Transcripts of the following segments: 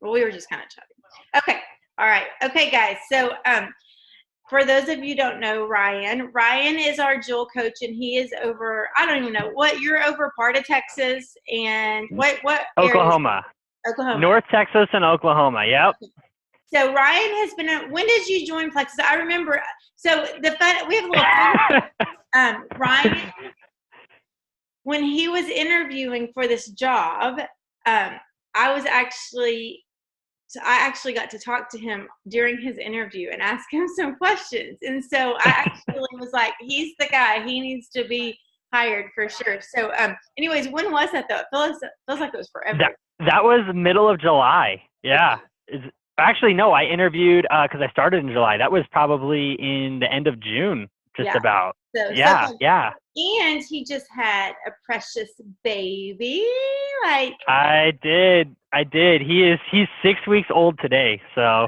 Well, we were just kind of chatting. Okay. All right. Okay, guys. So, for those of you who don't know Ryan is our jewel coach, and he is over, I don't even know what, you're over part of Texas, and what areas? Oklahoma. Oklahoma. North Texas and Oklahoma. Yep. Okay. So Ryan has been, when did you join Plexus? I remember, so we have a little fun. Ryan, when he was interviewing for this job, so I actually got to talk to him during his interview and ask him some questions. And so I actually was like, he's the guy. He needs to be hired for sure. So anyways, when was that though? Feels like it was forever. That was middle of July. Yeah. Actually, no, I interviewed because I started in July. That was probably in the end of June, just about. So, yeah. And he just had a precious baby. Like, I did. He's 6 weeks old today. So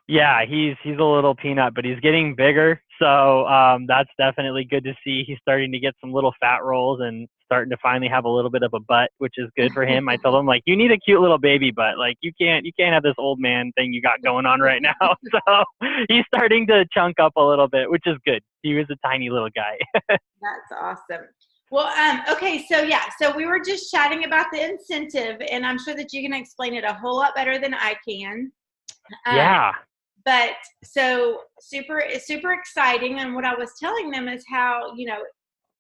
yeah, he's a little peanut, but he's getting bigger. So that's definitely good to see. He's starting to get some little fat rolls and starting to finally have a little bit of a butt, which is good for him. I told him, like, you need a cute little baby butt. Like, you can't have this old man thing you got going on right now. So he's starting to chunk up a little bit, which is good. He was a tiny little guy. That's awesome. Well, okay, so we were just chatting about the incentive, and I'm sure that you can explain it a whole lot better than I can. Yeah. But so super exciting, and what I was telling them is how,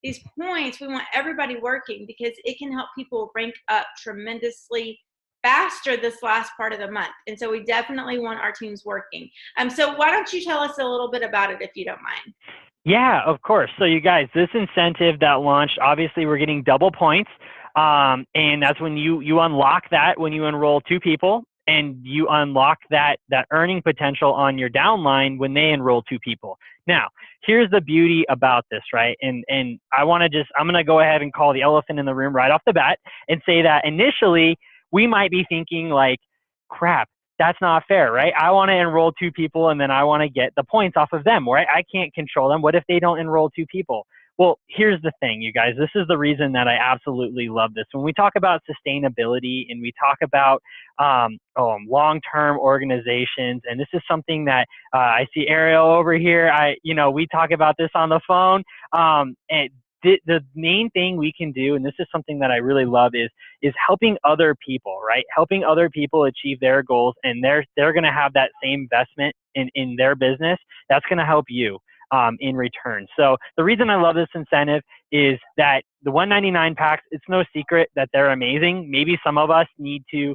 these points, we want everybody working because it can help people rank up tremendously faster this last part of the month. And so we definitely want our teams working. So why don't you tell us a little bit about it if you don't mind? Yeah, of course. So you guys, this incentive that launched, obviously we're getting double points. And that's when you unlock that when you enroll 2 people, and you unlock that earning potential on your downline when they enroll 2 people. Now, here's the beauty about this, right? And I'm going to go ahead and call the elephant in the room right off the bat and say that initially we might be thinking like, crap, that's not fair, right? I want to enroll 2 people and then I want to get the points off of them, right? I can't control them. What if they don't enroll 2 people? Well, here's the thing, you guys. This is the reason that I absolutely love this. When we talk about sustainability and we talk about long-term organizations, and this is something that I see Ariel over here. We talk about this on the phone. And the main thing we can do, and this is something that I really love, is helping other people, right? Helping other people achieve their goals, and they're going to have that same investment in their business. That's going to help you in return. So the reason I love this incentive is that the 199 packs, it's no secret that they're amazing. Maybe some of us need to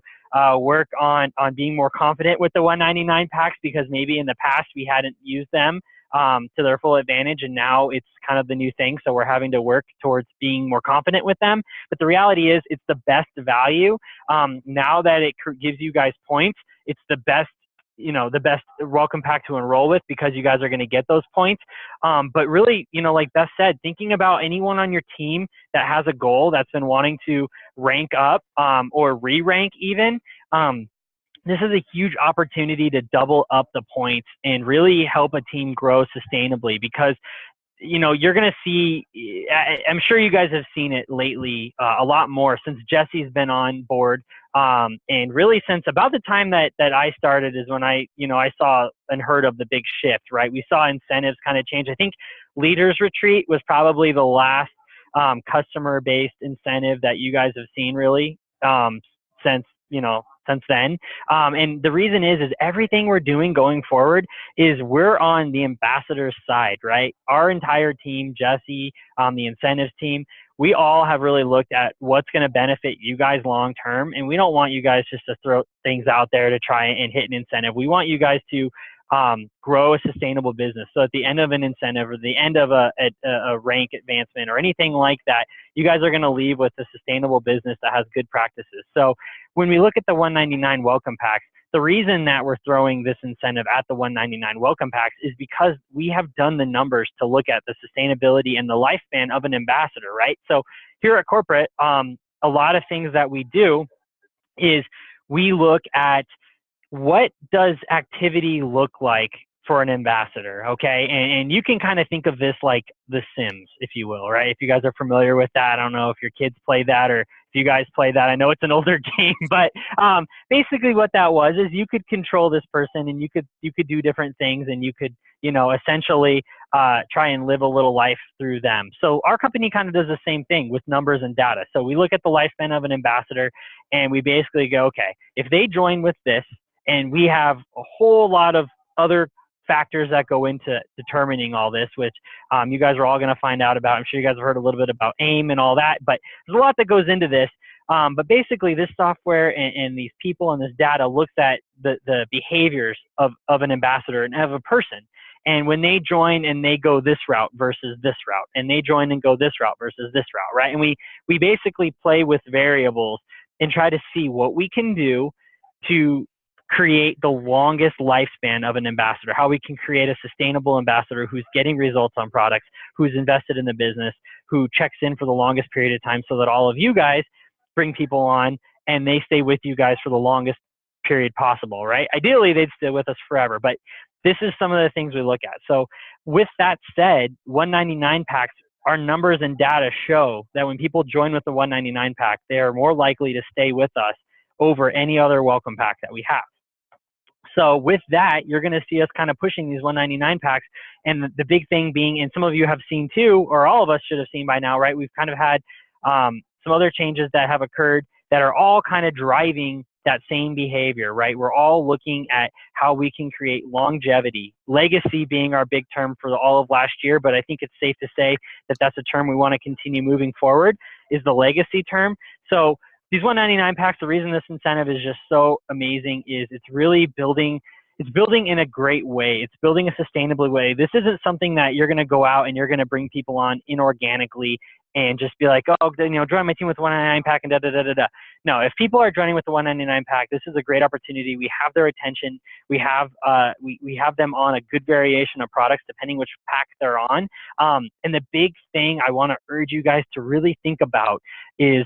work on being more confident with the 199 packs because maybe in the past we hadn't used them to their full advantage, and now it's kind of the new thing. So we're having to work towards being more confident with them. But the reality is it's the best value. Now that it gives you guys points, it's the best welcome pack to enroll with because you guys are going to get those points. But really, like Beth said, thinking about anyone on your team that has a goal that's been wanting to rank up or re-rank even, this is a huge opportunity to double up the points and really help a team grow sustainably because you're going to see, I'm sure you guys have seen it lately a lot more since Jesse's been on board. And really since about the time that I started is when I saw and heard of the big shift, right? We saw incentives kind of change. I think Leaders Retreat was probably the last customer-based incentive that you guys have seen really since then. And the reason is everything we're doing going forward is we're on the ambassador's side, right? Our entire team, Jesse, the incentives team, we all have really looked at what's going to benefit you guys long term. And we don't want you guys just to throw things out there to try and hit an incentive. We want you guys to grow a sustainable business. So at the end of an incentive or the end of a rank advancement or anything like that, you guys are going to leave with a sustainable business that has good practices. So when we look at the 199 welcome packs, the reason that we're throwing this incentive at the 199 welcome packs is because we have done the numbers to look at the sustainability and the lifespan of an ambassador, right? So here at corporate, a lot of things that we do is we look at what does activity look like for an ambassador, okay? And you can kind of think of this like The Sims, if you will, right? If you guys are familiar with that, I don't know if your kids play that or if you guys play that. I know it's an older game, but basically what that was is you could control this person and you could do different things and you could, you know, essentially try and live a little life through them. So our company kind of does the same thing with numbers and data. So we look at the lifespan of an ambassador and we basically go, okay, if they join with this, and we have a whole lot of other factors that go into determining all this, which you guys are all going to find out about. I'm sure you guys have heard a little bit about AIM and all that, but there's a lot that goes into this. But basically, this software and these people and this data looks at the behaviors of an ambassador and of a person. And when they join and they go this route versus this route, and they join and go this route versus this route, right? And we basically play with variables and try to see what we can do to create the longest lifespan of an ambassador, how we can create a sustainable ambassador who's getting results on products, who's invested in the business, who checks in for the longest period of time so that all of you guys bring people on and they stay with you guys for the longest period possible, right? Ideally, they'd stay with us forever, but this is some of the things we look at. So with that said, 199 packs, our numbers and data show that when people join with the 199 pack, they are more likely to stay with us over any other welcome pack that we have. So with that, you're going to see us kind of pushing these 199 packs. And the big thing being, and some of you have seen too, or all of us should have seen by now, right? We've kind of had some other changes that have occurred that are all kind of driving that same behavior, right? We're all looking at how we can create longevity, legacy being our big term for all of last year, but I think it's safe to say that that's a term we want to continue moving forward, is the legacy term. So these 199 packs, the reason this incentive is just so amazing is it's really building, it's building in a great way. It's building a sustainable way. This isn't something that you're going to go out and you're going to bring people on inorganically and just be like, oh, you know, join my team with the 199 pack and da da da da da. No, if people are joining with the 199 pack, this is a great opportunity. We have their attention. We have we have them on a good variation of products depending which pack they're on. And the big thing I want to urge you guys to really think about is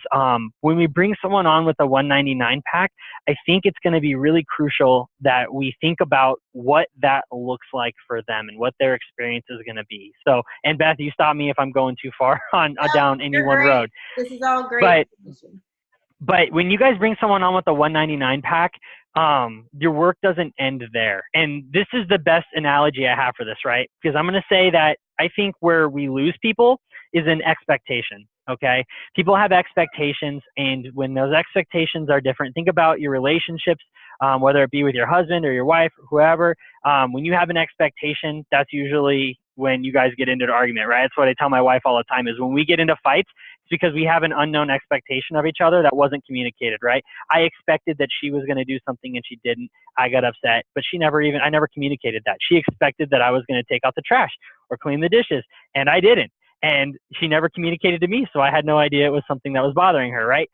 when we bring someone on with a 199 pack, I think it's going to be really crucial that we think about what that looks like for them and what their experience is going to be. So, and Beth, you stop me if I'm going too far on down any one road. This is all great. But when you guys bring someone on with a 199 pack, your work doesn't end there. And this is the best analogy I have for this, right? Because I'm going to say that I think where we lose people is an expectation. Okay. People have expectations, and when those expectations are different, think about your relationships, whether it be with your husband or your wife or whoever. When you have an expectation, that's usually when you guys get into an argument, right? That's what I tell my wife all the time is when we get into fights, it's because we have an unknown expectation of each other that wasn't communicated, right? I expected that she was going to do something and she didn't. I got upset, but I never communicated that. She expected that I was going to take out the trash or clean the dishes, and I didn't. And she never communicated to me, so I had no idea it was something that was bothering her, right?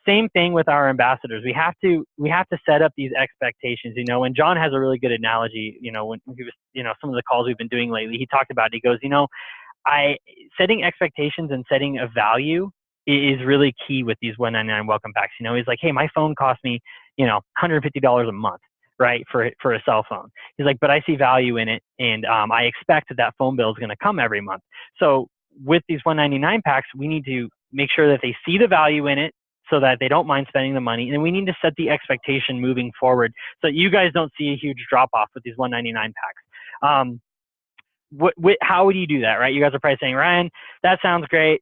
Same thing with our ambassadors. We have to set up these expectations, you know, and John has a really good analogy, you know, when he was, you know, some of the calls we've been doing lately, he talked about it. He goes, you know, setting expectations and setting a value is really key with these 199 welcome packs. You know, he's like, hey, my phone cost me, you know, $150 a month, right, for a cell phone. He's like, but I see value in it, and I expect that phone bill is going to come every month. So with these 199 packs, we need to make sure that they see the value in it so that they don't mind spending the money. And we need to set the expectation moving forward so that you guys don't see a huge drop off with these 199 packs. How would you do that, right? You guys are probably saying, Ryan, that sounds great.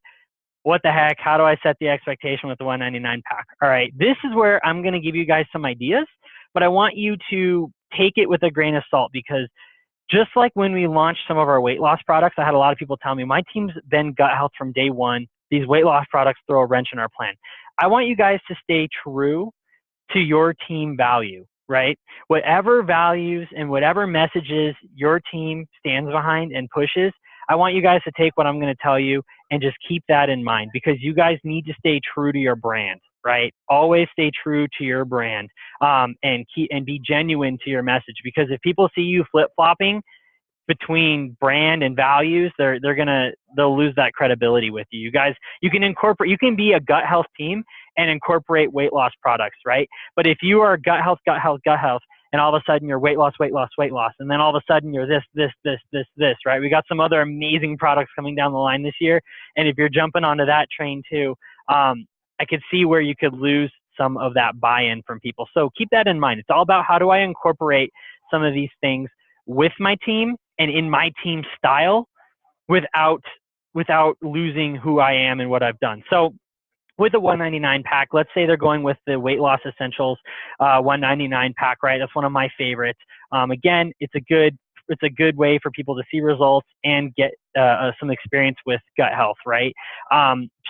What the heck? How do I set the expectation with the 199 pack? All right, this is where I'm going to give you guys some ideas, but I want you to take it with a grain of salt, because just like when we launched some of our weight loss products, I had a lot of people tell me, my team's been gut health from day one. These weight loss products throw a wrench in our plan. I want you guys to stay true to your team value, right? Whatever values and whatever messages your team stands behind and pushes, I want you guys to take what I'm going to tell you and just keep that in mind, because you guys need to stay true to your brand, right? Always stay true to your brand, and be genuine to your message, because if people see you flip-flopping between brand and values, they'll lose that credibility with you. You guys, you can be a gut health team and incorporate weight loss products, right? But if you are gut health, and all of a sudden you're weight loss, weight loss, weight loss, and then all of a sudden you're this, right? We got some other amazing products coming down the line this year, and if you're jumping onto that train too, I could see where you could lose some of that buy-in from people. So keep that in mind. It's all about how do I incorporate some of these things with my team and in my team style without losing who I am and what I've done. So with the 199 pack, let's say they're going with the Weight Loss Essentials 199 pack, right? That's one of my favorites. Again, it's a good way for people to see results and get some experience with gut health, right?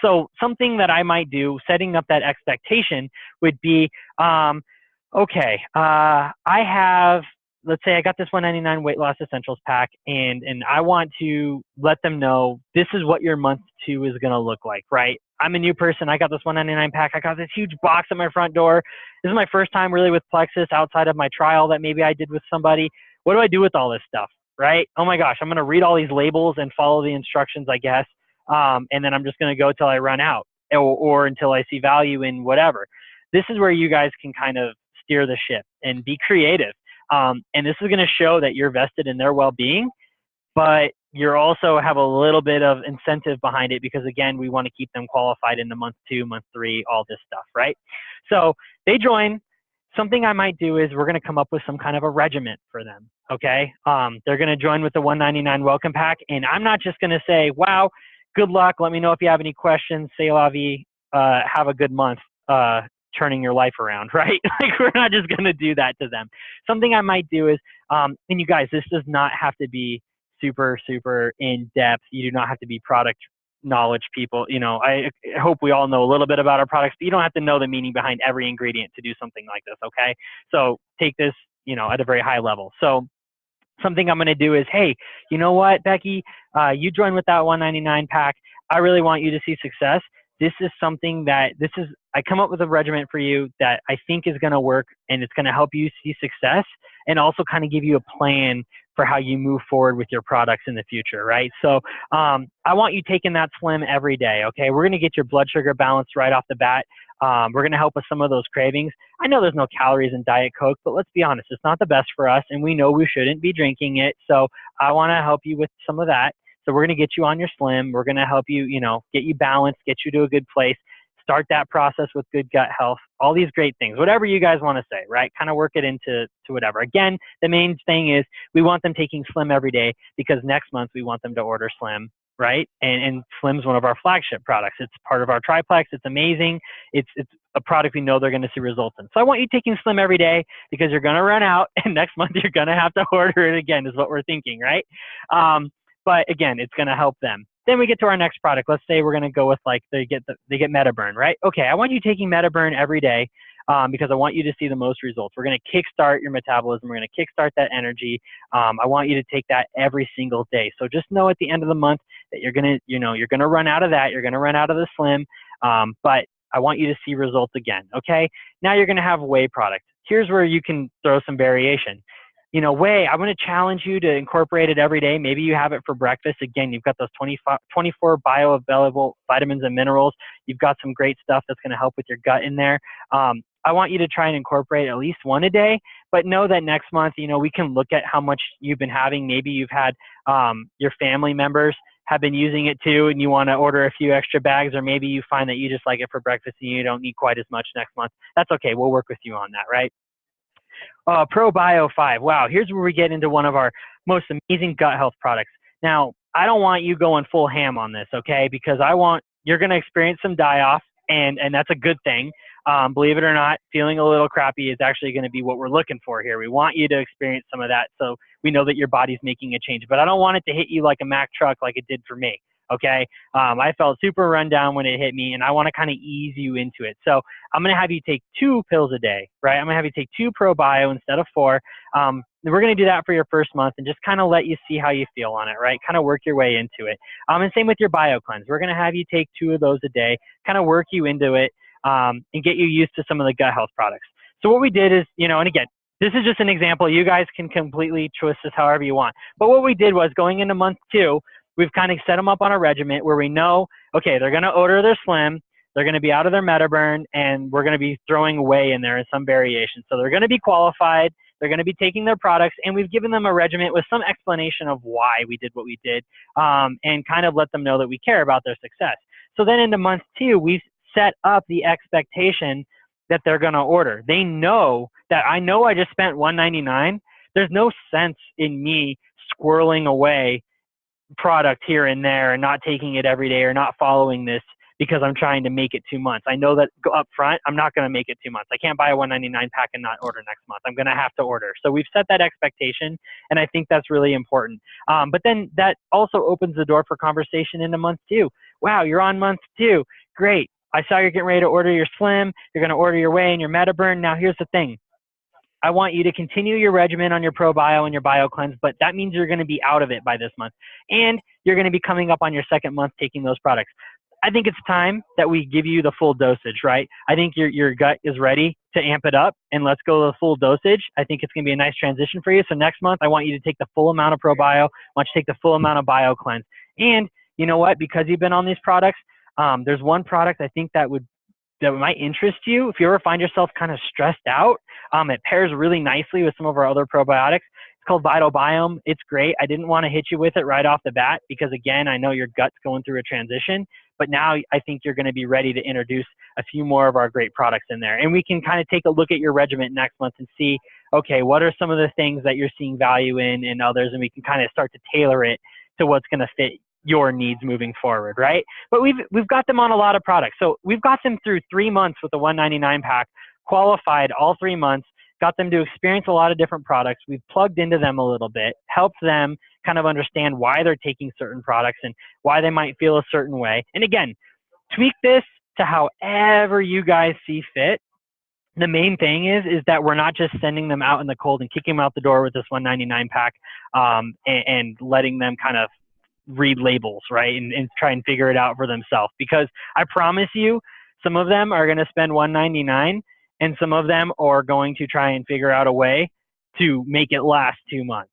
So something that I might do, setting up that expectation, would be, okay, I have, let's say I got this 199 Weight Loss Essentials pack, and I want to let them know this is what your month 2 is going to look like, right? I'm a new person. I got this 199 pack. I got this huge box at my front door. This is my first time really with Plexus outside of my trial that maybe I did with somebody. What do I do with all this stuff, right? Oh my gosh, I'm going to read all these labels and follow the instructions, I guess. And then I'm just going to go till I run out or until I see value in whatever. This is where you guys can kind of steer the ship and be creative. And this is going to show that you're vested in their well-being, but you also have a little bit of incentive behind it because, again, we want to keep them qualified in the month 2, month 3, all this stuff, right? So they join. Something I might do is we're going to come up with some kind of a regiment for them, okay? They're going to join with the 199 welcome pack, and I'm not just going to say, wow, good luck. Let me know if you have any questions. Say la vie. Have a good month. Turning your life around, right? Like, we're not just going to do that to them. Something I might do is, and you guys, this does not have to be super in depth. You do not have to be product knowledge people. You know, I hope we all know a little bit about our products, but you don't have to know the meaning behind every ingredient to do something like this. Okay. So take this, you know, at a very high level. So something I'm going to do is, hey, you know what, Becky, you joined with that 199 pack. I really want you to see success. This is something that I come up with a regimen for you that I think is going to work, and it's going to help you see success and also kind of give you a plan for how you move forward with your products in the future, right? So I want you taking that Slim every day, okay? We're going to get your blood sugar balanced right off the bat. We're going to help with some of those cravings. I know there's no calories in Diet Coke, but let's be honest, it's not the best for us, and we know we shouldn't be drinking it. So I want to help you with some of that. So we're going to get you on your Slim. We're going to help you, you know, get you balanced, get you to a good place, start that process with good gut health, all these great things, whatever you guys want to say, right? Kind of work it into whatever. Again, the main thing is we want them taking Slim every day because next month we want them to order Slim, right? And Slim's one of our flagship products. It's part of our triplex. It's amazing. It's a product we know they're going to see results in. So I want you taking Slim every day because you're going to run out, and next month you're going to have to order it again is what we're thinking, right? But again, it's going to help them. Then we get to our next product. Let's say we're going to go with, like, they get MetaBurn, right? Okay, I want you taking MetaBurn every day because I want you to see the most results. We're going to kickstart your metabolism. We're going to kickstart that energy. I want you to take that every single day. So just know at the end of the month that you're going to run out of that. You're going to run out of the Slim, but I want you to see results again. Okay, now you're going to have whey product. Here's where you can throw some variation. You know, whey, I'm going to challenge you to incorporate it every day. Maybe you have it for breakfast. Again, you've got those 24 bioavailable vitamins and minerals. You've got some great stuff that's going to help with your gut in there. I want you to try and incorporate at least one a day, but know that next month, you know, we can look at how much you've been having. Maybe you've had your family members have been using it too, and you want to order a few extra bags, or maybe you find that you just like it for breakfast and you don't need quite as much next month. That's okay. We'll work with you on that, right? ProBio 5. Wow, here's where we get into one of our most amazing gut health products. Now, I don't want you going full ham on this, okay? Because you're going to experience some die-off, and that's a good thing. Believe it or not, feeling a little crappy is actually going to be what we're looking for here. We want you to experience some of that so we know that your body's making a change. But I don't want it to hit you like a Mack truck like it did for me. Okay. I felt super run down when it hit me, and I want to kind of ease you into it. So I'm going to have you take 2 pills a day, right? I'm going to have you take 2 ProBio instead of 4. We're going to do that for your first month and just kind of let you see how you feel on it, right? Kind of work your way into it. And same with your BioCleanse. We're going to have you take 2 of those a day, kind of work you into it, and get you used to some of the gut health products. So what we did is, you know, and again, this is just an example. You guys can completely twist this however you want. But what we did was, going into month 2, we've kind of set them up on a regimen where we know, okay, they're going to order their Slim, they're going to be out of their MetaBurn, and we're going to be throwing whey in there in some variation. So they're going to be qualified. They're going to be taking their products, and we've given them a regimen with some explanation of why we did what we did, and kind of let them know that we care about their success. So then into month 2, we've set up the expectation that they're going to order. They know that I know I just spent $199. There's no sense in me squirreling away product here and there and not taking it every day or not following this because I'm trying to make it 2 months. I know that up front, I'm not going to make it 2 months. I can't buy a $199 pack and not order next month. I'm going to have to order. So we've set that expectation, and I think that's really important. But then that also opens the door for conversation into month 2. Wow, you're on month 2. Great. I saw you're getting ready to order your Slim. You're going to order your Whey and your MetaBurn. Now here's the thing. I want you to continue your regimen on your ProBio and your BioCleanse, but that means you're going to be out of it by this month. And you're going to be coming up on your second month taking those products. I think it's time that we give you the full dosage, right? I think your gut is ready to amp it up, and let's go to the full dosage. I think it's going to be a nice transition for you. So next month, I want you to take the full amount of ProBio. I want you to take the full amount of BioCleanse. And you know what? Because you've been on these products, there's one product I think that might interest you. If you ever find yourself kind of stressed out, it pairs really nicely with some of our other probiotics. It's called Vital Biome. It's great. I didn't want to hit you with it right off the bat because, again, I know your gut's going through a transition. But now I think you're going to be ready to introduce a few more of our great products in there. And we can kind of take a look at your regimen next month and see, okay, what are some of the things that you're seeing value in and others, and we can kind of start to tailor it to what's going to fit your needs moving forward, right? But we've got them on a lot of products. So we've got them through 3 months with the $199 pack, qualified all 3 months, got them to experience a lot of different products. We've plugged into them a little bit, helped them kind of understand why they're taking certain products and why they might feel a certain way. And again, tweak this to however you guys see fit. The main thing is that we're not just sending them out in the cold and kicking them out the door with this $199 pack, and letting them kind of read labels, right? And try and figure it out for themselves. Because I promise you, some of them are going to spend $199 and some of them are going to try and figure out a way to make it last 2 months.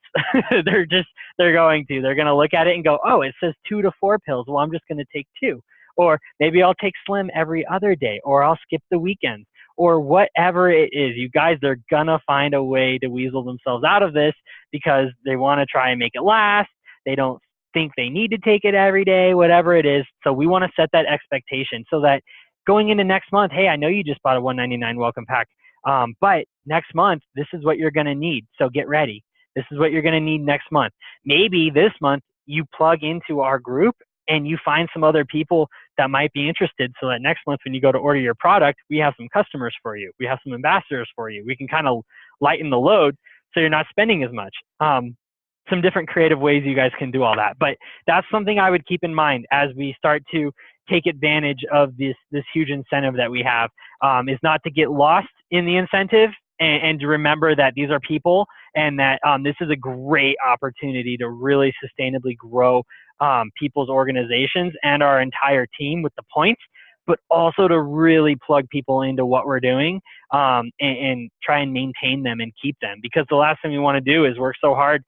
They're going to look at it and go, oh, it says 2 to 4 pills. Well, I'm just going to take 2. Or maybe I'll take Slim every other day, or I'll skip the weekends, or whatever it is. You guys, they're going to find a way to weasel themselves out of this because they want to try and make it last. They don't think they need to take it every day, whatever it is. So we want to set that expectation so that going into next month, hey, I know you just bought a $199 welcome pack, but next month, this is what you're going to need. So get ready. This is what you're going to need next month. Maybe this month you plug into our group and you find some other people that might be interested so that next month when you go to order your product, we have some customers for you. We have some ambassadors for you. We can kind of lighten the load so you're not spending as much. Some different creative ways you guys can do all that. But that's something I would keep in mind as we start to take advantage of this huge incentive that we have, is not to get lost in the incentive and to remember that these are people and that this is a great opportunity to really sustainably grow people's organizations and our entire team with the points, but also to really plug people into what we're doing, and try and maintain them and keep them. Because the last thing we want to do is work so hard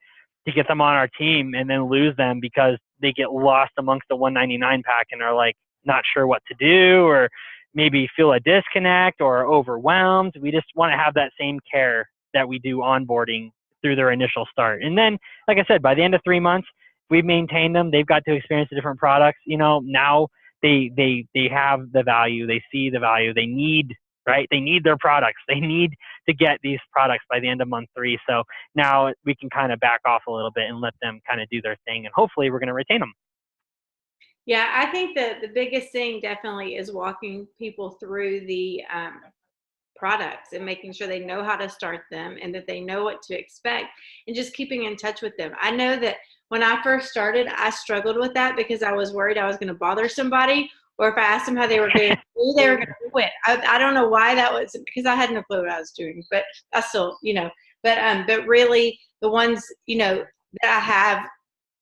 to get them on our team and then lose them because they get lost amongst the $199 pack and are like not sure what to do, or maybe feel a disconnect or overwhelmed. We just want to have that same care that we do onboarding through their initial start. And then, like I said, by the end of 3 months, we've maintained them. They've got to experience the different products. Now they have the value. They see the value. They need, right? They need their products. They need to get these products by the end of month 3. So now we can kind of back off a little bit and let them kind of do their thing. And hopefully we're going to retain them. Yeah, I think that the biggest thing definitely is walking people through the products and making sure they know how to start them and that they know what to expect, and just keeping in touch with them. I know that when I first started, I struggled with that because I was worried I was going to bother somebody, or if I asked them how they were going to do, they were going to quit. I don't know why that was, because I had no clue what I was doing, but I still, but really the ones, that I have,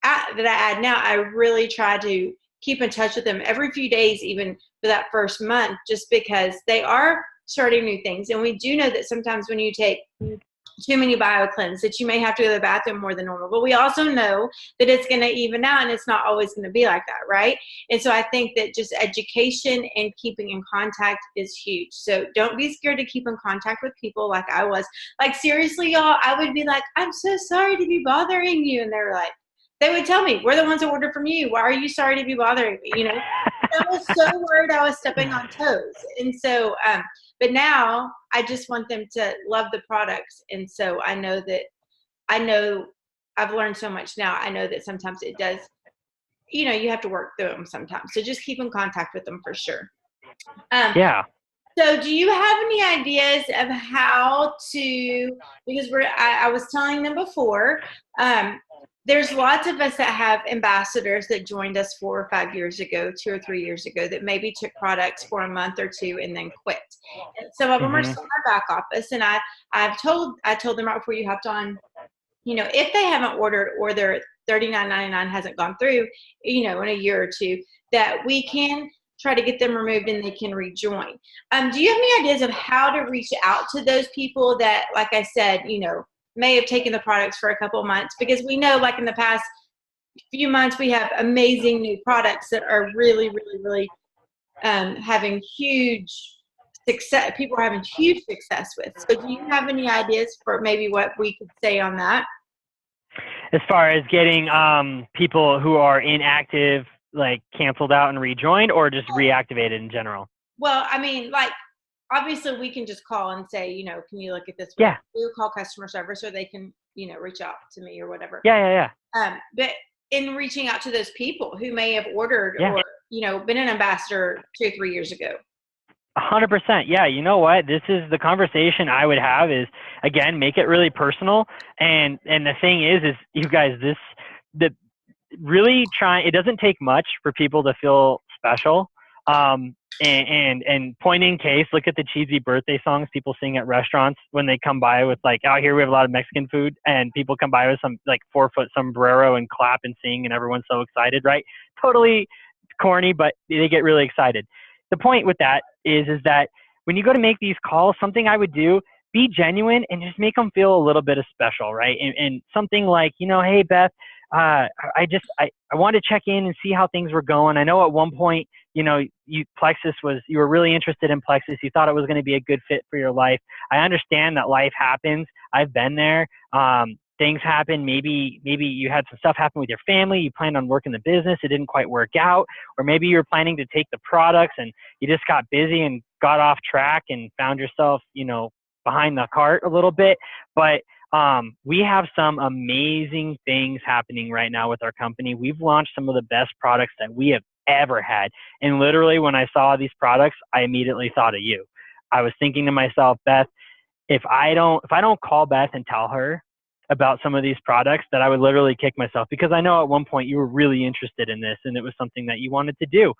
that I add now, I really try to keep in touch with them every few days, even for that first month, just because they are starting new things. And we do know that sometimes when you take too many BioCleanse, that you may have to go to the bathroom more than normal. But we also know that it's going to even out, and it's not always going to be like that, right? And so I think that just education and keeping in contact is huge. So don't be scared to keep in contact with people like I was. Like, seriously, y'all, I would be like, I'm so sorry to be bothering you. And they were like, they would tell me, we're the ones that ordered from you. Why are you sorry to be bothering me? You know, I was so worried I was stepping on toes. And so, but now I just want them to love the products. And so I know I've learned so much now. I know that sometimes it does, you know, you have to work through them sometimes. So just keep in contact with them for sure. Yeah. So do you have any ideas of how to, because I was telling them before, there's lots of us that have ambassadors that joined us 4 or 5 years ago, 2 or 3 years ago, that maybe took products for a month or two and then quit. And some of them are still in our back office. And I told them right before you hopped on, you know, if they haven't ordered or their $39.99 hasn't gone through, you know, in a year or two, that we can try to get them removed and they can rejoin. Do you have any ideas of how to reach out to those people that, like I said, you know, may have taken the products for a couple of months? Because we know, like in the past few months, we have amazing new products that are really, really, really having huge success. People are having huge success with. So do you have any ideas for maybe what we could say on that? As far as getting people who are inactive, like, canceled out and rejoined, or just reactivated in general? Well, I mean, like, obviously we can just call and say, you know, can you look at this? Yeah. We'll call customer service, or they can, you know, reach out to me or whatever. Yeah. But in reaching out to those people who may have ordered Yeah. or, you know, been an ambassador 2 or 3 years ago. 100%. Yeah. You know what? This is the conversation I would have is, again, make it really personal. And the thing is you guys, really trying, it doesn't take much for people to feel special. And point in case, look at the cheesy birthday songs people sing at restaurants when they come by with, like, out here we have a lot of Mexican food, and people come by with some, like, 4-foot sombrero and clap and sing, and everyone's so excited, right? Totally corny, but they get really excited. The point with that is that when you go to make these calls, something I would do, be genuine and just make them feel a little bit of special, right? And something like, you know, hey, Beth, I wanted to check in and see how things were going. I know at one point, you know, you were really interested in Plexus. You thought it was going to be a good fit for your life. I understand that life happens. I've been there. Things happen. Maybe you had some stuff happen with your family. You planned on working the business. It didn't quite work out. Or maybe you were planning to take the products and you just got busy and got off track and found yourself, you know, behind the cart a little bit. But we have some amazing things happening right now with our company. We've launched some of the best products that we have ever had. And literally, when I saw these products, I immediately thought of you. I was thinking to myself, Beth, if I don't call Beth and tell her about some of these products, that I would literally kick myself, because I know at one point you were really interested in this and it was something that you wanted to do.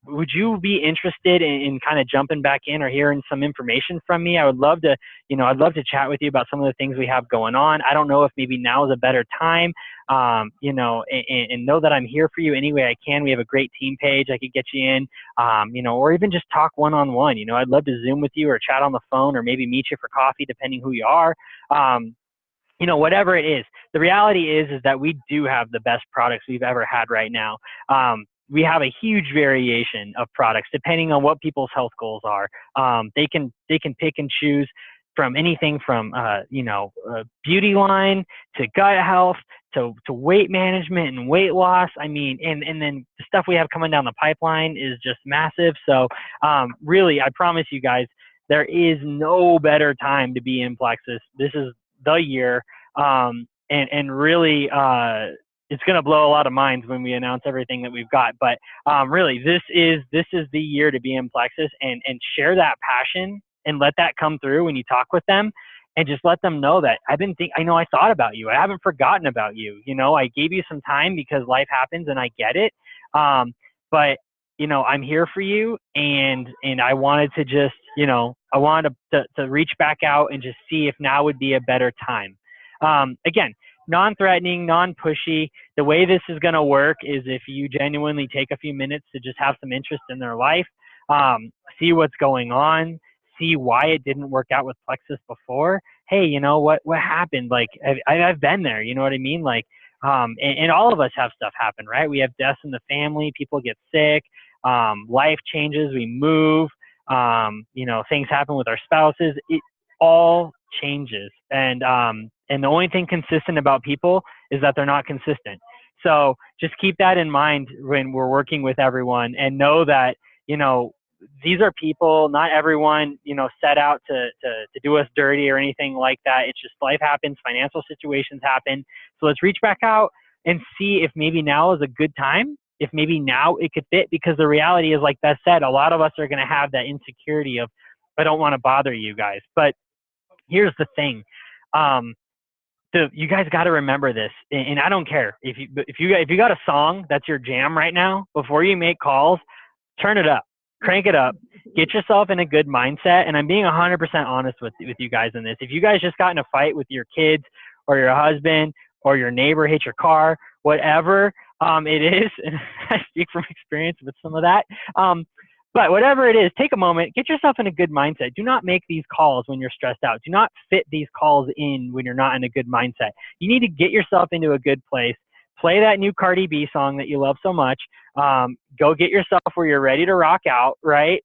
Would you be interested in kind of jumping back in or hearing some information from me? I would love to, I'd love to chat with you about some of the things we have going on. I don't know if maybe now is a better time, and know that I'm here for you any way I can. We have a great team page I could get you in, or even just talk one-on-one. I'd love to Zoom with you or chat on the phone or maybe meet you for coffee, depending who you are. Whatever it is. The reality is that we do have the best products we've ever had right now. We have a huge variation of products depending on what people's health goals are. They can pick and choose from anything from beauty line to gut health to weight management and weight loss. I mean, and then the stuff we have coming down the pipeline is just massive. So really, I promise you guys, there is no better time to be in Plexus. This is the year, and really it's going to blow a lot of minds when we announce everything that we've got. But really, this is the year to be in Plexus, and share that passion and let that come through when you talk with them, and just let them know that I thought about you. I haven't forgotten about you. I gave you some time because life happens and I get it. But I'm here for you, and I wanted to just, I wanted to reach back out and just see if now would be a better time. Again, non-threatening, non-pushy. The way this is going to work is if you genuinely take a few minutes to just have some interest in their life, see what's going on, see why it didn't work out with Plexus before, hey, you know what happened? Like I've been there, you know what I mean? Like, and all of us have stuff happen, right? We have deaths in the family, people get sick, life changes, we move, you know, things happen with our spouses. It all changes, and the only thing consistent about people is that they're not consistent. So just keep that in mind when we're working with everyone, and know that, you know, these are people. Not everyone, you know, set out to do us dirty or anything like that. It's just life happens, financial situations happen. So let's reach back out and see if maybe now is a good time, if maybe now it could fit, because the reality is, like Beth said, a lot of us are going to have that insecurity of, I don't want to bother you guys. But here's the thing. You guys got to remember this, and I don't care if you got a song that's your jam right now. Before you make calls, turn it up, crank it up, get yourself in a good mindset. And I'm being 100% honest with you guys in this. If you guys just got in a fight with your kids or your husband or your neighbor hit your car, whatever it is, and I speak from experience with some of that. But whatever it is, take a moment, get yourself in a good mindset. Do not make these calls when you're stressed out. Do not fit these calls in when you're not in a good mindset. You need to get yourself into a good place. Play that new Cardi B song that you love so much. Go get yourself where you're ready to rock out, right?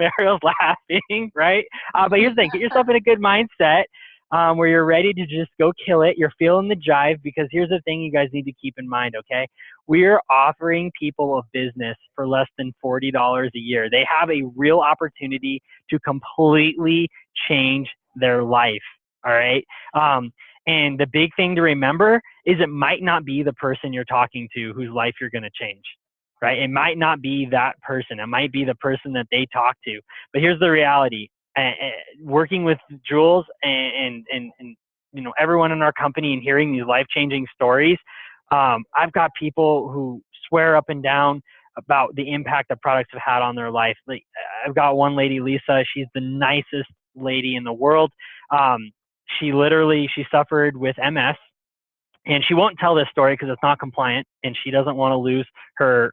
Ariel's laughing, right? But here's the thing, get yourself in a good mindset where you're ready to just go kill it. You're feeling the jive, because here's the thing you guys need to keep in mind, okay? We're offering people a business for less than $40 a year. They have a real opportunity to completely change their life, all right? And the big thing to remember is it might not be the person you're talking to whose life you're going to change, right? It might not be that person. It might be the person that they talk to. But here's the reality. Working with Jules and you know, everyone in our company, and hearing these life-changing stories, I've got people who swear up and down about the impact that products have had on their life. Like, I've got one lady, Lisa. She's the nicest lady in the world. She suffered with MS, and she won't tell this story because it's not compliant, and she doesn't want to lose her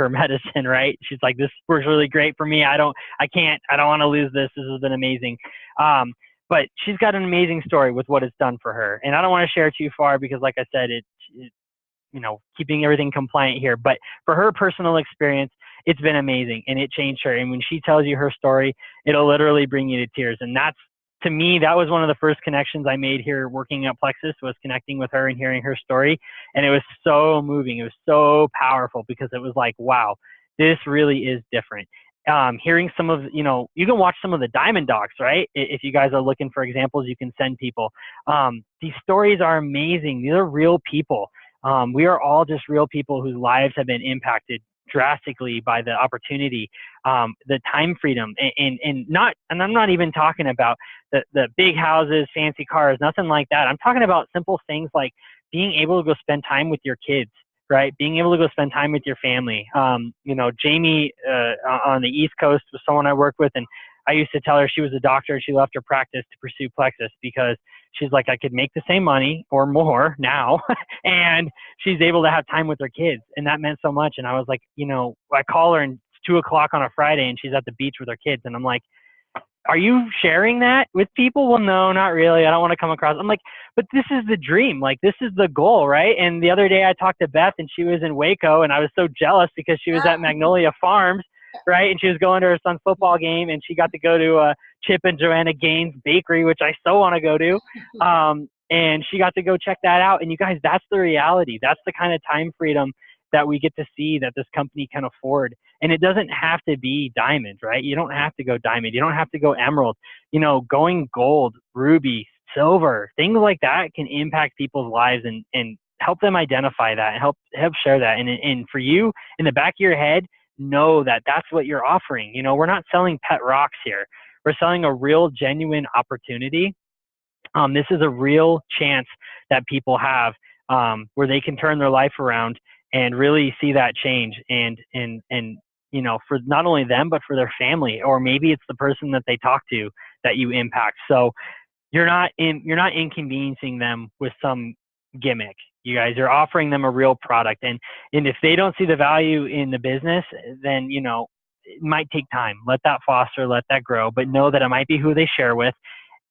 medicine, right? She's like, this works really great for me. I don't want to lose this. This has been amazing. But she's got an amazing story with what it's done for her. And I don't want to share too far because, like I said, it you know, keeping everything compliant here. But for her personal experience, it's been amazing, and it changed her. And when she tells you her story, it'll literally bring you to tears. And that's, to me, that was one of the first connections I made here working at Plexus, was connecting with her and hearing her story. And it was so moving. It was so powerful, because it was like, wow, this really is different. Hearing some of, you know, you can watch some of the Diamond Docs, right? If you guys are looking for examples, you can send people. These stories are amazing. These are real people. We are all just real people whose lives have been impacted drastically by the opportunity, the time freedom, and I'm not even talking about the big houses, fancy cars, nothing like that. I'm talking about simple things like being able to go spend time with your kids, right? Being able to go spend time with your family. You know, Jamie on the East Coast was someone I worked with, and I used to tell her, she was a doctor, she left her practice to pursue Plexus because she's like, I could make the same money or more now, and she's able to have time with her kids, and that meant so much. And I was like, you know, I call her and it's 2:00 on a Friday and she's at the beach with her kids, and I'm like, are you sharing that with people? Well, no, not really. I don't want to come across. I'm like, but this is the dream. Like, this is the goal, right? And the other day I talked to Beth, and she was in Waco, and I was so jealous because she was at Magnolia Farms, right? And she was going to her son's football game, and she got to go to Chip and Joanna Gaines Bakery, which I so want to go to. And she got to go check that out. And you guys, that's the reality. That's the kind of time freedom that we get to see that this company can afford. And it doesn't have to be diamond, right? You don't have to go diamond. You don't have to go emerald. You know, going gold, ruby, silver, things like that can impact people's lives and help them identify that and help share that. And for you, in the back of your head, know that that's what you're offering. You know, we're not selling pet rocks here. We're selling a real, genuine opportunity. This is a real chance that people have where they can turn their life around and really see that change, and you know, for not only them but for their family, or maybe it's the person that they talk to that you impact. So you're not inconveniencing them with some gimmick. You guys are offering them a real product, and if they don't see the value in the business, then, you know, it might take time. Let that foster, let that grow, but know that it might be who they share with.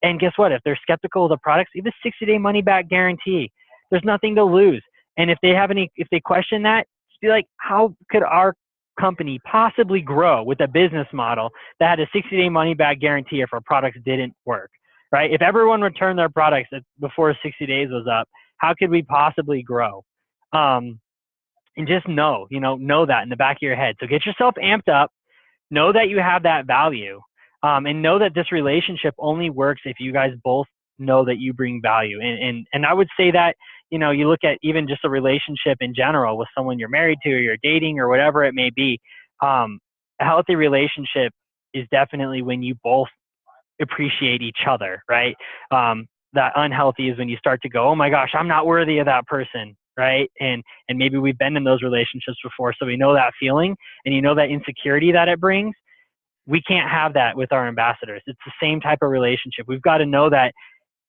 And guess what? If they're skeptical of the products, you have a 60-day money back guarantee. There's nothing to lose. And if if they question that, just be like, how could our company possibly grow with a business model that had a 60-day money back guarantee if our products didn't work, right? If everyone returned their products before 60 days was up, how could we possibly grow? And just know that in the back of your head. So get yourself amped up, know that you have that value, and know that this relationship only works if you guys both know that you bring value. And I would say that, you look at even just a relationship in general with someone you're married to or you're dating or whatever it may be. A healthy relationship is definitely when you both appreciate each other, right? That unhealthy is when you start to go, oh my gosh, I'm not worthy of that person, right? And maybe we've been in those relationships before, so we know that feeling, and that insecurity that it brings. We can't have that with our ambassadors. It's the same type of relationship. We've got to know that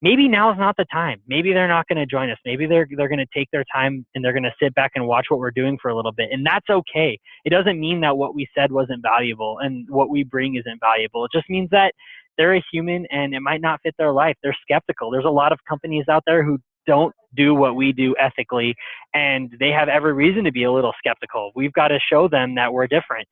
maybe now is not the time. Maybe they're not going to join us. Maybe they're going to take their time and they're going to sit back and watch what we're doing for a little bit. And that's okay. It doesn't mean that what we said wasn't valuable and what we bring isn't valuable. It just means that they're a human and it might not fit their life. They're skeptical. There's a lot of companies out there who don't do what we do ethically, and they have every reason to be a little skeptical. We've got to show them that we're different.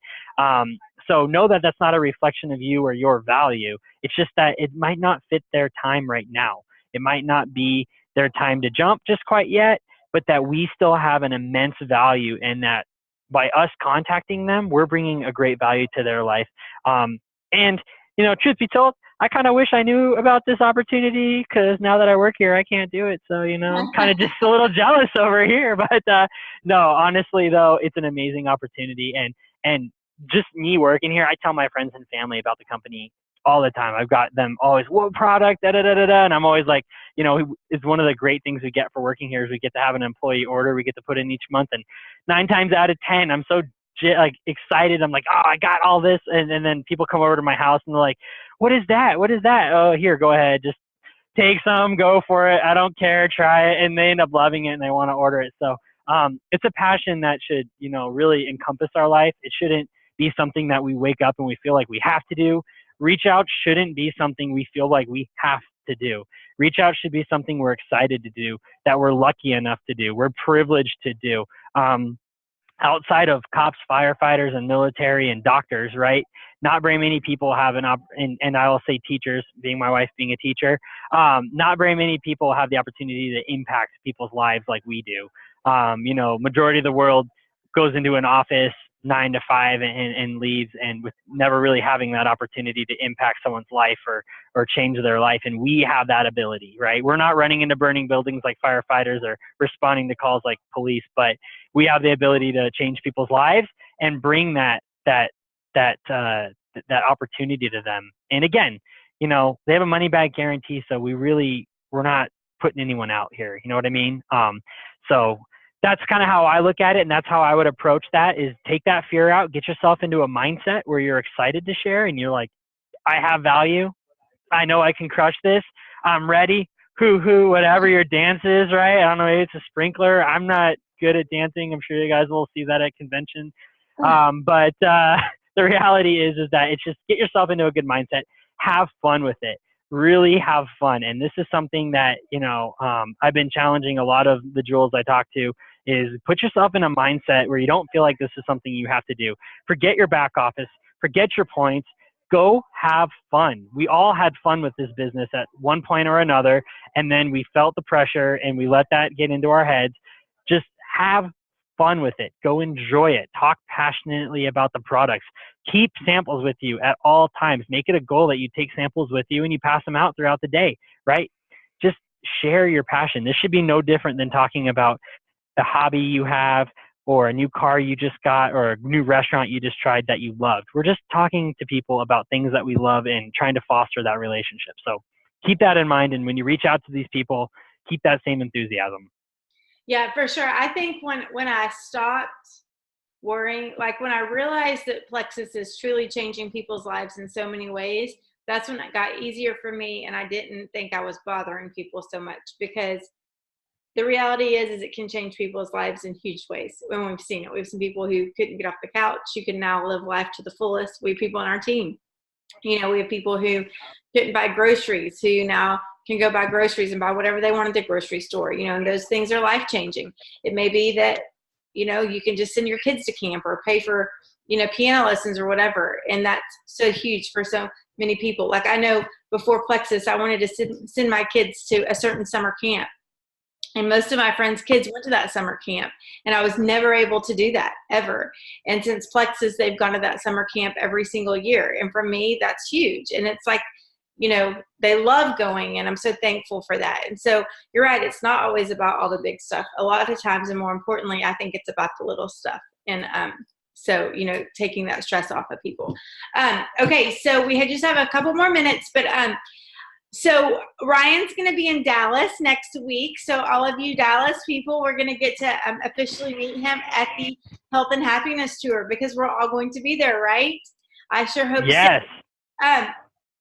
So know that that's not a reflection of you or your value. It's just that it might not fit their time right now. It might not be their time to jump just quite yet, but that we still have an immense value in that by us contacting them, we're bringing a great value to their life. And truth be told, I kind of wish I knew about this opportunity because now that I work here, I can't do it. So, I'm kind of just a little jealous over here. But no, honestly, though, it's an amazing opportunity. And just me working here, I tell my friends and family about the company all the time. I've got them always, what product, da da da da da. And I'm always like, it's one of the great things we get for working here is we get to have an employee order we get to put in each month. And 9 times out of 10, I'm so excited. I'm like, oh, I got all this. And then people come over to my house and they're like, what is that? What is that? Oh, here, go ahead. Just take some, go for it. I don't care. Try it. And they end up loving it and they want to order it. So it's a passion that should, really encompass our life. It shouldn't be something that we wake up and we feel like we have to do. Reach out shouldn't be something we feel like we have to do. Reach out should be something we're excited to do, that we're lucky enough to do, we're privileged to do. Outside of cops, firefighters, and military and doctors, right? Not very many people have and I will say teachers, being my wife being a teacher, not very many people have the opportunity to impact people's lives like we do. Majority of the world goes into an office 9 to 5 and leaves, and with never really having that opportunity to impact someone's life or change their life. And we have that ability, right? We're not running into burning buildings like firefighters or responding to calls like police, but we have the ability to change people's lives and bring that opportunity to them. And again, they have a money back guarantee, so we're not putting anyone out here. You know what I mean? So that's kind of how I look at it, and that's how I would approach that, is take that fear out, get yourself into a mindset where you're excited to share and you're like, I have value. I know I can crush this. I'm ready. Hoo, whatever your dance is, right? I don't know, maybe it's a sprinkler. I'm not good at dancing. I'm sure you guys will see that at conventions. But the reality is that it's just get yourself into a good mindset, have fun with it, really have fun. And this is something that, I've been challenging a lot of the jewels I talk to, is put yourself in a mindset where you don't feel like this is something you have to do. Forget your back office, forget your points, go have fun. We all had fun with this business at one point or another, and then we felt the pressure and we let that get into our heads. Just have fun with it. Go enjoy it. Talk passionately about the products. Keep samples with you at all times. Make it a goal that you take samples with you and you pass them out throughout the day, right? Just share your passion. This should be no different than talking about a hobby you have or a new car you just got or a new restaurant you just tried that you loved. We're just talking to people about things that we love and trying to foster that relationship. So keep that in mind. And when you reach out to these people, keep that same enthusiasm. Yeah, for sure. I think when I stopped worrying, like when I realized that Plexus is truly changing people's lives in so many ways, that's when it got easier for me, and I didn't think I was bothering people so much, because the reality is it can change people's lives in huge ways. When we've seen it, we've seen people who couldn't get off the couch, who can now live life to the fullest. We have people on our team. We have people who couldn't buy groceries, who now can go buy groceries and buy whatever they want at the grocery store, and those things are life changing. It may be that, you can just send your kids to camp or pay for, piano lessons or whatever. And that's so huge for so many people. Like I know before Plexus, I wanted to send my kids to a certain summer camp. And most of my friends' kids went to that summer camp, and I was never able to do that ever. And since Plexus, they've gone to that summer camp every single year. And for me, that's huge. And it's like, they love going, and I'm so thankful for that. And so you're right. It's not always about all the big stuff. A lot of times, and more importantly, I think it's about the little stuff. And so, taking that stress off of people. Okay. So we just have a couple more minutes, but so Ryan's going to be in Dallas next week. So all of you Dallas people, we're going to get to officially meet him at the Health and Happiness Tour, because we're all going to be there, right? I sure hope yes. So.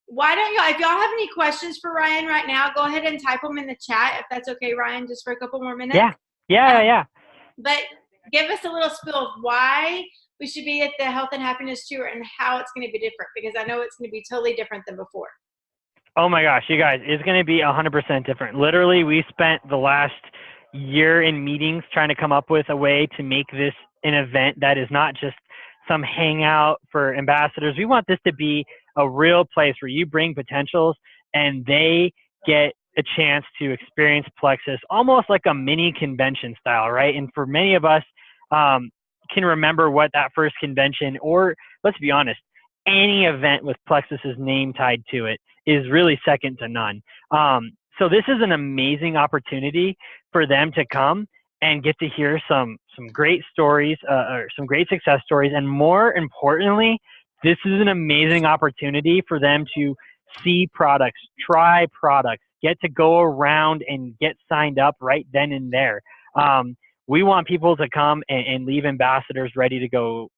Why don't y'all, if y'all have any questions for Ryan right now, go ahead and type them in the chat, if that's okay, Ryan, just for a couple more minutes. Yeah. But give us a little spill of why we should be at the Health and Happiness Tour and how it's going to be different, because I know it's going to be totally different than before. Oh my gosh, you guys, it's going to be 100% different. Literally, we spent the last year in meetings trying to come up with a way to make this an event that is not just some hangout for ambassadors. We want this to be a real place where you bring potentials and they get a chance to experience Plexus, almost like a mini convention style, right? And for many of us, can remember what that first convention, or let's be honest, any event with Plexus's name tied to it is really second to none. So this is an amazing opportunity for them to come and get to hear some great stories, or some great success stories. And more importantly, this is an amazing opportunity for them to see products, try products, get to go around and get signed up right then and there. We want people to come and leave ambassadors ready to go,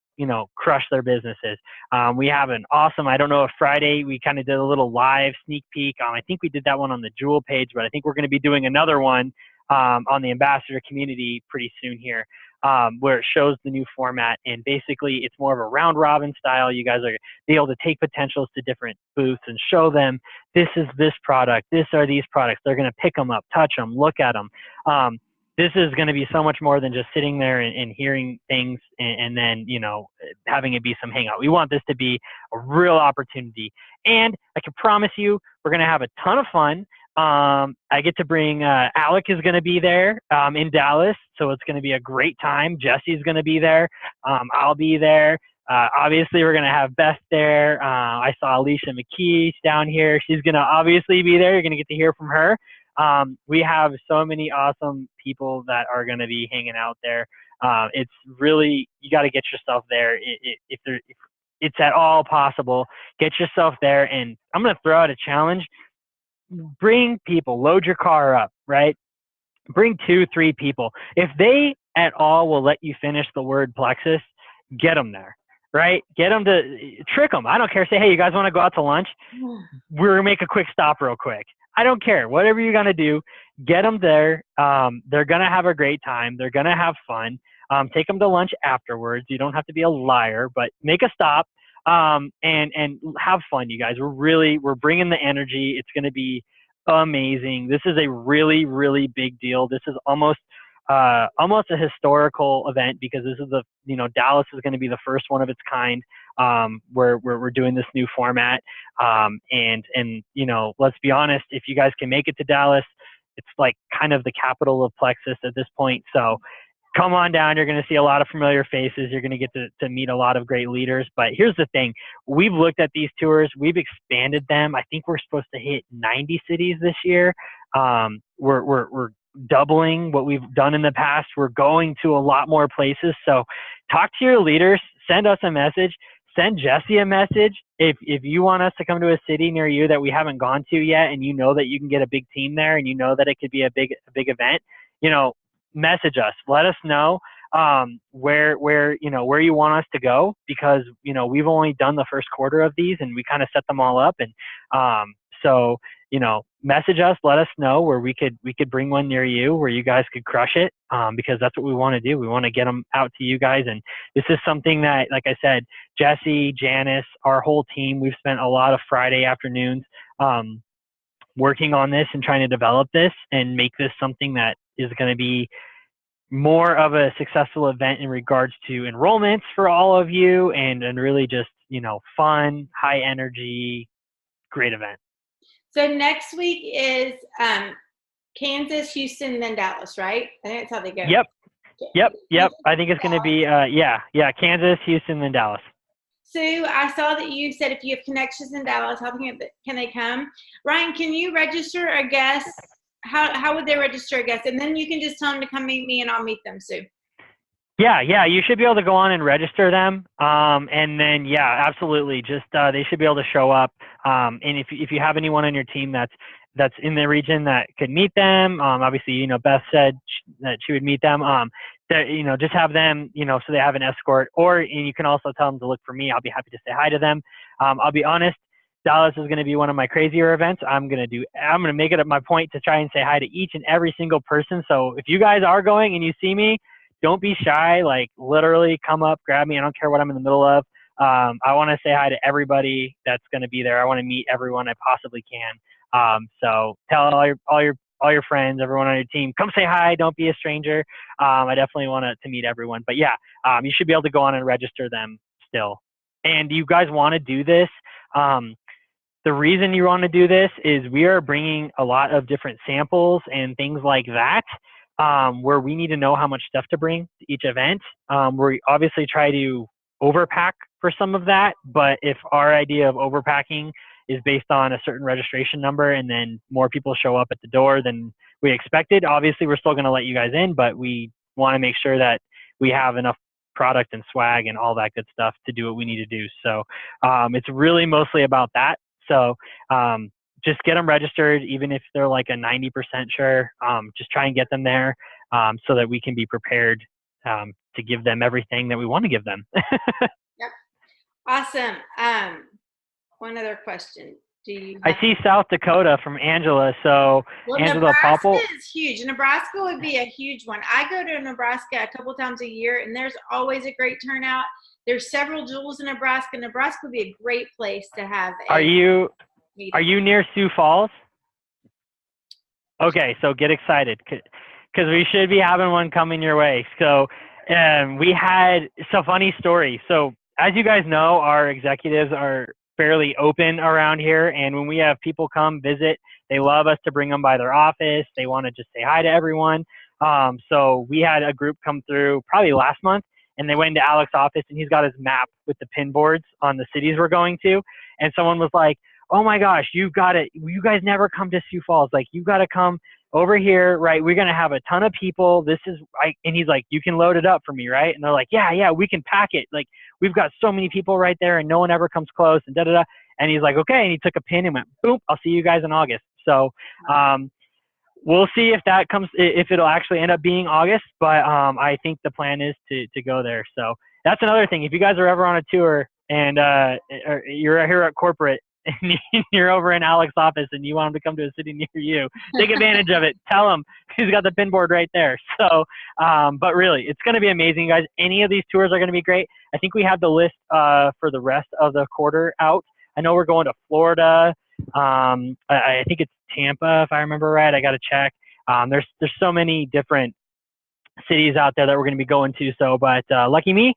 crush their businesses. We have an awesome, I don't know if Friday we kind of did a little live sneak peek. I think we did that one on the Jewel page, but I think we're going to be doing another one on the ambassador community pretty soon here, where it shows the new format. And basically it's more of a round robin style. You guys are be able to take potentials to different booths and show them, this is this product, this are these products. They're going to pick them up, touch them, look at them. This is going to be so much more than just sitting there and hearing things and then, having it be some hangout. We want this to be a real opportunity. And I can promise you, we're going to have a ton of fun. I get to bring, Alec is going to be there, in Dallas. So it's going to be a great time. Jesse's going to be there. I'll be there. Obviously we're going to have Beth there. I saw Alicia McKee down here. She's going to obviously be there. You're going to get to hear from her. We have so many awesome people that are going to be hanging out there. It's really, you got to get yourself there. If it's at all possible, get yourself there. And I'm going to throw out a challenge. Bring people, load your car up, right? Bring 2-3 people. If they at all will let you finish the word Plexus, get them there, right? Get them to trick them. I don't care. Say, hey, you guys want to go out to lunch? We're going to make a quick stop real quick. I don't care. Whatever you're going to do, get them there. They're going to have a great time. They're going to have fun. Take them to lunch afterwards. You don't have to be a liar, but make a stop, and have fun, you guys. We're bringing the energy. It's going to be amazing. This is a really, really big deal. This is almost a historical event, because this is Dallas is going to be the first one of its kind, where we're doing this new format. And let's be honest, if you guys can make it to Dallas, it's like kind of the capital of Plexus at this point. So come on down. You're going to see a lot of familiar faces. You're going to get to meet a lot of great leaders. But here's the thing. We've looked at these tours. We've expanded them. I think we're supposed to hit 90 cities this year. We're doubling what we've done in the past. We're going to a lot more places. So talk to your leaders, send us a message, send Jesse a message. If you want us to come to a city near you that we haven't gone to yet, and you know that you can get a big team there, and you know that it could be a big event, message us, let us know, where you want us to go, because, we've only done the first quarter of these and we kind of set them all up. And, so message us, let us know where we could bring one near you where you guys could crush it, because that's what we want to do. We want to get them out to you guys. And this is something that, like I said, Jesse, Janice, our whole team, we've spent a lot of Friday afternoons working on this and trying to develop this and make this something that is going to be more of a successful event in regards to enrollments for all of you, and really just, fun, high energy, great event. So next week is Kansas, Houston, then Dallas, right? I think that's how they go. Yep. I think it's going to be, Kansas, Houston, then Dallas. Sue, I saw that you said if you have connections in Dallas, can they come? Ryan, can you register a guest? How would they register a guest? And then you can just tell them to come meet me and I'll meet them, Sue. Yeah, you should be able to go on and register them. And then, yeah, absolutely. Just, they should be able to show up. And if you have anyone on your team that's in the region that could meet them, obviously, Beth said that she would meet them. Just have them, so they have an escort, and you can also tell them to look for me. I'll be happy to say hi to them. I'll be honest, Dallas is going to be one of my crazier events. I'm going to make it my point to try and say hi to each and every single person. So if you guys are going and you see me, don't be shy. Like, literally come up, grab me. I don't care what I'm in the middle of. I want to say hi to everybody that's going to be there. I want to meet everyone I possibly can. So tell all your friends, everyone on your team, come say hi. Don't be a stranger. I definitely want to meet everyone. But yeah, you should be able to go on and register them still. And you guys want to do this. The reason you want to do this is we are bringing a lot of different samples and things like that, where we need to know how much stuff to bring to each event. We obviously try to overpack for some of that, but if our idea of overpacking is based on a certain registration number and then more people show up at the door than we expected, obviously we're still going to let you guys in, but we want to make sure that we have enough product and swag and all that good stuff to do what we need to do. So it's really mostly about that. So just get them registered, even if they're like a 90% sure. Just try and get them there so that we can be prepared to give them everything that we want to give them. Yep. Awesome. One other question. I see South Dakota from Angela. So Angela Nebraska Popple is huge. Nebraska would be a huge one. I go to Nebraska a couple times a year, and there's always a great turnout. There's several jewels in Nebraska. Nebraska would be a great place to have. Are you near Sioux Falls? Okay, so get excited because we should be having one coming your way. So it's a funny story. So as you guys know, our executives are fairly open around here, and when we have people come visit, they love us to bring them by their office. They want to just say hi to everyone. So we had a group come through probably last month, and they went into Alex's office, and he's got his map with the pin boards on the cities we're going to, and someone was like, "Oh my gosh, you guys never come to Sioux Falls. Like, you got to come over here, right? We're going to have a ton of people. And he's like, you can load it up for me, right?" And they're like, yeah, we can pack it. Like, we've got so many people right there and no one ever comes close and da-da-da. And he's like, okay. And he took a pin and went, boom, I'll see you guys in August. So, we'll see if it'll actually end up being August, but I think the plan is to go there. So that's another thing. If you guys are ever on a tour and you're here at corporate and you're over in Alex's office and you want him to come to a city near you, take advantage of it. Tell him he's got the pin board right there. So, but really, it's going to be amazing, guys. Any of these tours are going to be great. I think we have the list for the rest of the quarter out. I know we're going to Florida. I think it's Tampa, if I remember right. I got to check. There's so many different cities out there that we're going to be going to. So, but lucky me,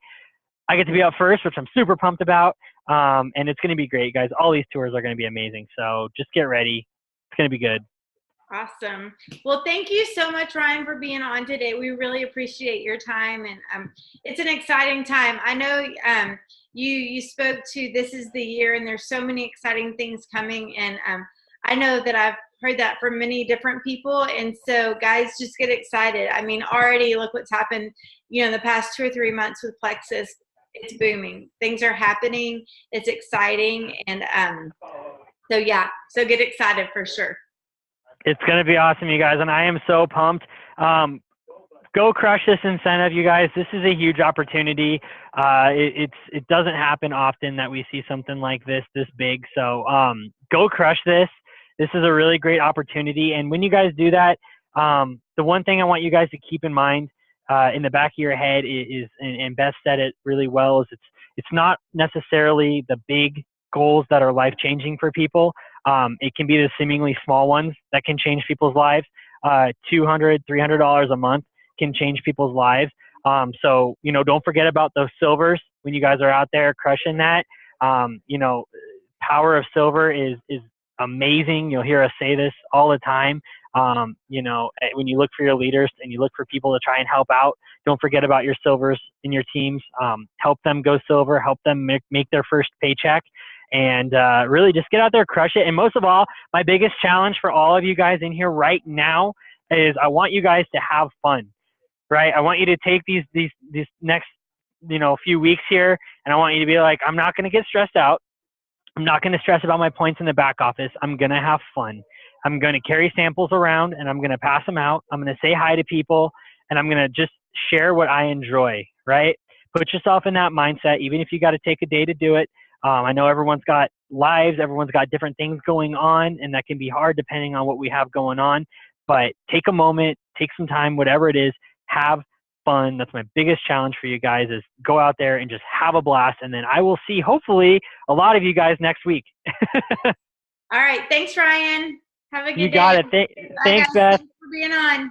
I get to be out first, which I'm super pumped about. And it's going to be great, guys. All these tours are going to be amazing. So just get ready. It's going to be good. Awesome. Well, thank you so much, Ryan, for being on today. We really appreciate your time, and it's an exciting time. I know you spoke to this is the year, and there's so many exciting things coming, and I know that I've heard that from many different people, and so guys, just get excited. I mean, already look what's happened, in the past 2 or 3 months with Plexus. It's booming. Things are happening. It's exciting, and so get excited for sure. It's going to be awesome, you guys, and I am so pumped. Go crush this incentive, you guys. This is a huge opportunity. It doesn't happen often that we see something like this big. So go crush this. This is a really great opportunity. And when you guys do that, the one thing I want you guys to keep in mind in the back of your head is and Beth said it really well, is it's not necessarily the big goals that are life changing for people. It can be the seemingly small ones that can change people's lives. $200, $300 a month can change people's lives. So, don't forget about those silvers when you guys are out there crushing that. Power of silver is amazing. You'll hear us say this all the time. When you look for your leaders and you look for people to try and help out, don't forget about your silvers in your teams. Help them go silver, help them make their first paycheck, and really just get out there, crush it. And most of all, my biggest challenge for all of you guys in here right now is I want you guys to have fun, right? I want you to take these next, few weeks here, and I want you to be like, I'm not going to get stressed out. I'm not going to stress about my points in the back office. I'm going to have fun. I'm going to carry samples around and I'm going to pass them out. I'm going to say hi to people and I'm going to just share what I enjoy, right? Put yourself in that mindset, even if you got to take a day to do it. I know everyone's got lives, everyone's got different things going on, and that can be hard depending on what we have going on. But take a moment, take some time, whatever it is, have fun. That's my biggest challenge for you guys, is go out there and just have a blast. And then I will see, hopefully, a lot of you guys next week. All right. Thanks, Ryan. Have a good day. You got it. Thanks, guys. Beth. Thanks for being on.